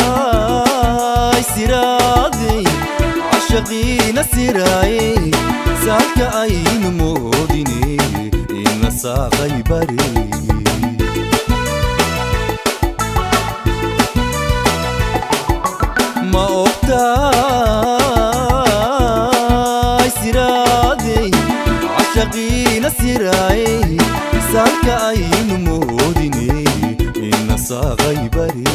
ogtahay siraadey cashaqiina siraayey saalka aynu moodine ina saaqay bareegi ma ogtahay siraadey cashaqiina siraayey saalka aynu moodine ina saaqay bareegi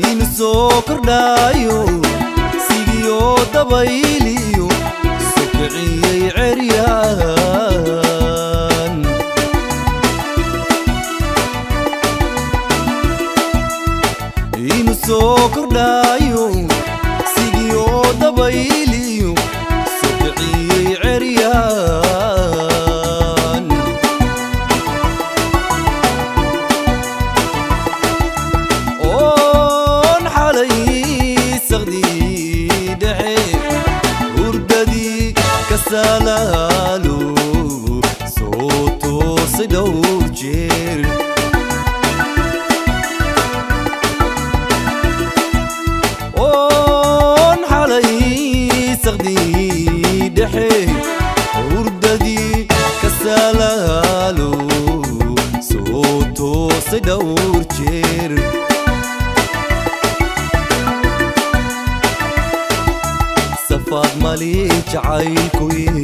inu soo kordhaayo sigiyo dabayliyo sokiciyey ceryaan inu soo kordhaayo sigiyo dabayliyo sokiciyey ceryaan oon xalay saqdii dhexe hurdadii ka salaalo soo toosay dhowr jeer oon xalay saqdii dhexe hurdadii ka salaalo soo toosay dhowr jeer safaad mali jacaylkuye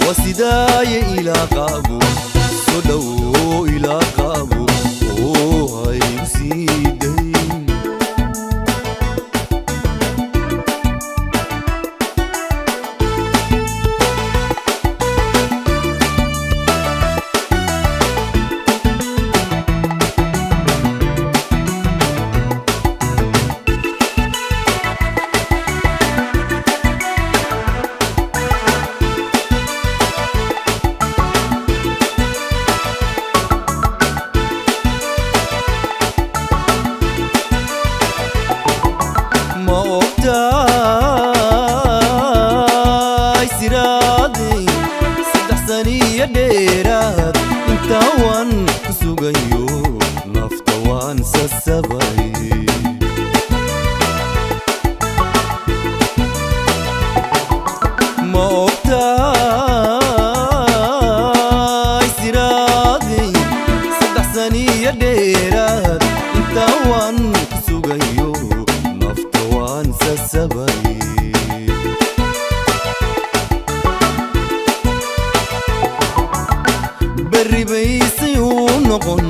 wasidaaye ilaa qaabo soo dhowo ilaa qaabo oo haygu sii dayn ma ogtahay siraadey saddex saniyo dheeraad intaa waan ku sugayo nafta waan sasabay ma ogtahay siraadey saddex saniyo dheeraad intaa waan ku sugayo nafta waan sasabay berri baysay uu noqon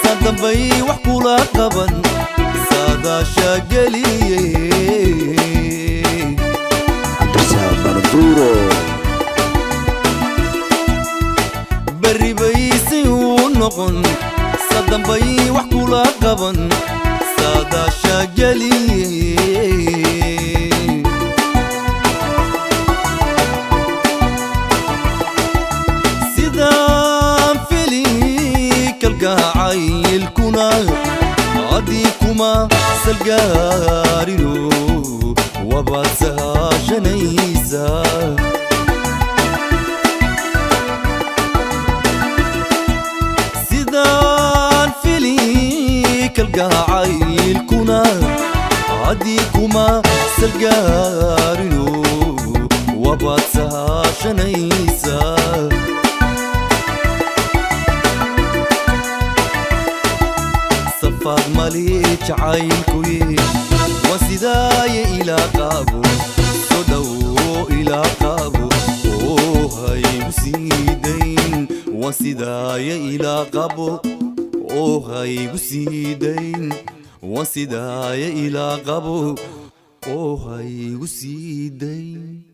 sadambay wax kula qaban saadaasha geliyey berri baysay uu noqon sadambay wax kula qaban saadaasha geliyey sidaan fili kalgacaylkuna adii kuma salgaarino wabaad sahashanaysa sidaan fili kalgacaylkuna adii kuma salgaarino wabaad sahashanaysa safaad mali jacaylkuye wasidaaye ilaa qaabo soo dhowo ilaa qaabo oo haygu sii dayn wasidaaye ilaa qaabo oo haygu sii dayn wasidaaye ilaa qaabo oo haygu sii dayn